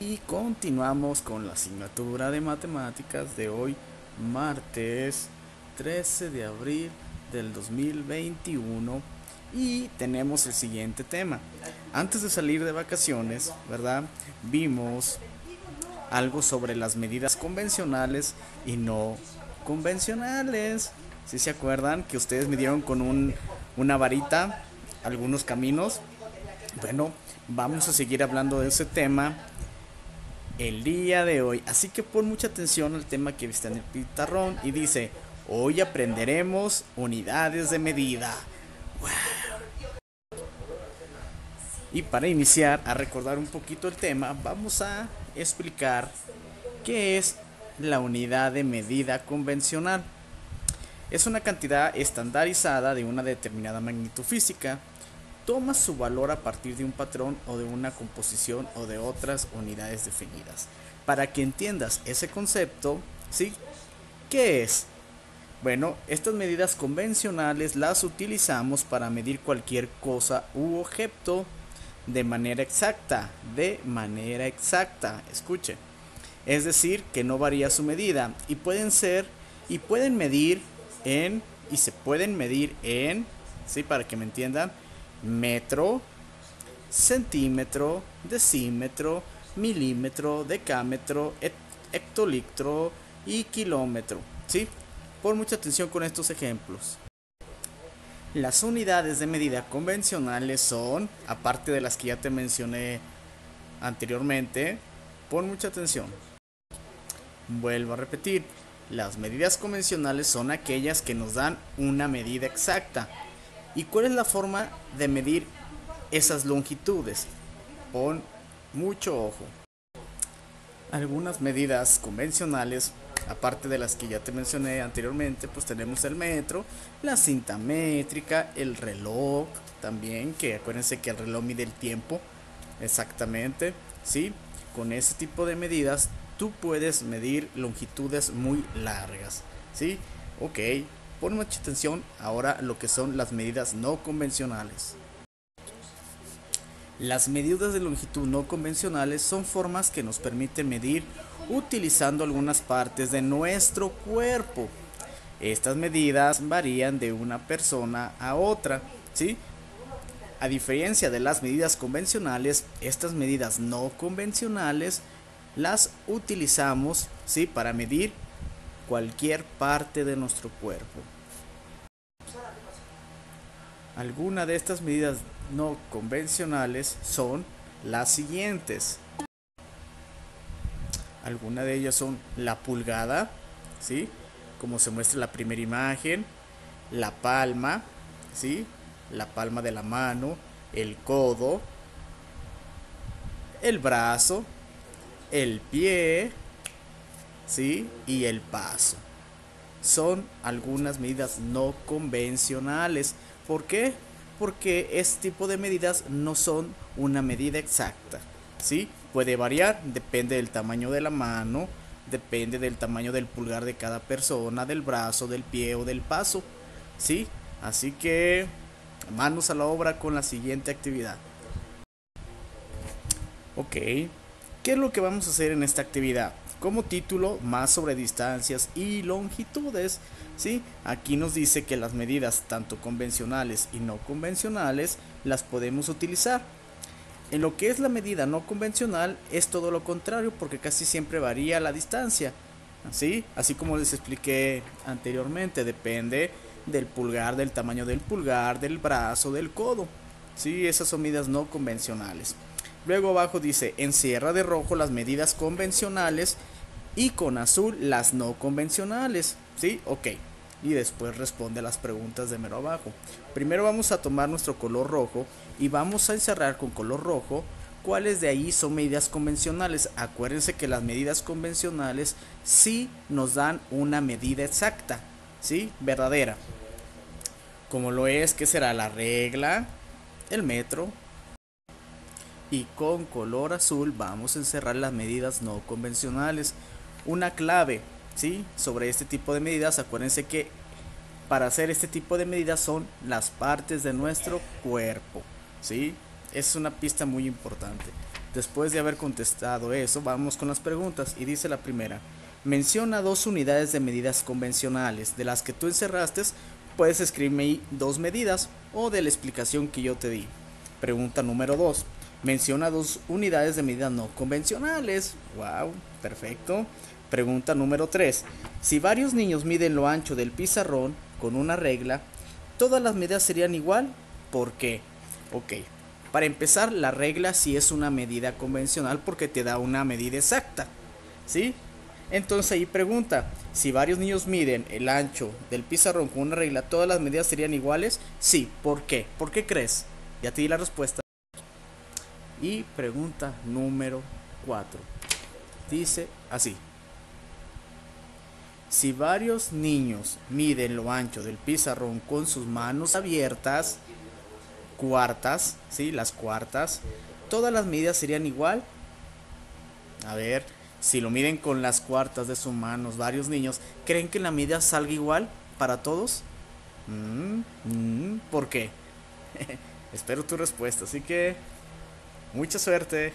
Y continuamos con la asignatura de matemáticas de hoy, martes 13 de abril del 2021. Y tenemos el siguiente tema. Antes de salir de vacaciones, ¿verdad? Vimos algo sobre las medidas convencionales y no convencionales. Si se acuerdan que ustedes midieron con una varita algunos caminos. Bueno, vamos a seguir hablando de ese tema el día de hoy. Así que pon mucha atención al tema que está en el pizarrón y dice, hoy aprenderemos unidades de medida. Y para iniciar a recordar un poquito el tema, vamos a explicar qué es la unidad de medida convencional. Es una cantidad estandarizada de una determinada magnitud física. Toma su valor a partir de un patrón o de una composición o de otras unidades definidas. Para que entiendas ese concepto, ¿sí? ¿Qué es? Bueno, estas medidas convencionales las utilizamos para medir cualquier cosa u objeto de manera exacta, escuche. Es decir, que no varía su medida y pueden medir y se pueden medir en, ¿sí? Para que me entiendan, metro, centímetro, decímetro, milímetro, decámetro, hectolitro y kilómetro, ¿sí? Pon mucha atención con estos ejemplos. Las unidades de medida convencionales son, aparte de las que ya te mencioné anteriormente, pon mucha atención. Vuelvo a repetir, las medidas convencionales son aquellas que nos dan una medida exacta. ¿Y cuál es la forma de medir esas longitudes? Pon mucho ojo. Algunas medidas convencionales, aparte de las que ya te mencioné anteriormente, pues tenemos el metro, la cinta métrica, el reloj también, que acuérdense que el reloj mide el tiempo exactamente, ¿sí? Con ese tipo de medidas tú puedes medir longitudes muy largas, ¿sí? Ok, pon mucha atención ahora a lo que son las medidas no convencionales. Las medidas de longitud no convencionales son formas que nos permiten medir utilizando algunas partes de nuestro cuerpo. Estas medidas varían de una persona a otra, ¿sí? A diferencia de las medidas convencionales, estas medidas no convencionales las utilizamos, ¿sí? Para medir cualquier parte de nuestro cuerpo. Algunas de estas medidas no convencionales son las siguientes. Algunas de ellas son la pulgada, ¿sí? Como se muestra en la primera imagen, la palma, ¿sí? La palma de la mano, el codo, el brazo, el pie, ¿sí? Y el paso. Son algunas medidas no convencionales. ¿Por qué? Porque este tipo de medidas no son una medida exacta, ¿sí? Puede variar, depende del tamaño de la mano, depende del tamaño del pulgar de cada persona, del brazo, del pie o del paso, ¿sí? Así que manos a la obra con la siguiente actividad. Ok, ¿qué es lo que vamos a hacer en esta actividad? Como título, más sobre distancias y longitudes, ¿sí? Aquí nos dice que las medidas tanto convencionales y no convencionales las podemos utilizar. En lo que es la medida no convencional es todo lo contrario porque casi siempre varía la distancia, ¿sí? Así como les expliqué anteriormente, depende del pulgar, del tamaño del pulgar, del brazo, del codo, ¿sí? Esas son medidas no convencionales. Luego abajo dice, encierra de rojo las medidas convencionales y con azul las no convencionales, ¿sí? Ok. Y después responde a las preguntas de mero abajo. Primero vamos a tomar nuestro color rojo y vamos a encerrar con color rojo cuáles de ahí son medidas convencionales. Acuérdense que las medidas convencionales sí nos dan una medida exacta, ¿sí? Verdadera. Como lo es, que será la regla, el metro. Y con color azul vamos a encerrar las medidas no convencionales. Una clave, ¿sí? Sobre este tipo de medidas, acuérdense que para hacer este tipo de medidas son las partes de nuestro cuerpo, ¿sí? Es una pista muy importante. Después de haber contestado eso, vamos con las preguntas. Y dice la primera: menciona dos unidades de medidas convencionales de las que tú encerraste. Puedes escribirme ahí dos medidas o de la explicación que yo te di. Pregunta número 2: menciona dos unidades de medida no convencionales. Wow, perfecto. Pregunta número 3: si varios niños miden lo ancho del pizarrón con una regla, ¿todas las medidas serían igual? ¿Por qué? Ok, para empezar, la regla sí es una medida convencional porque te da una medida exacta, ¿sí? Entonces ahí pregunta: si varios niños miden el ancho del pizarrón con una regla, ¿todas las medidas serían iguales? Sí, ¿por qué? ¿Por qué crees? Ya te di la respuesta. Y pregunta número 4. Dice así: si varios niños miden lo ancho del pizarrón con sus manos abiertas, cuartas, ¿sí? Las cuartas, ¿todas las medidas serían igual? A ver, si lo miden con las cuartas de sus manos varios niños, ¿creen que la medida salga igual para todos? ¿Por qué? Espero tu respuesta, así que mucha suerte.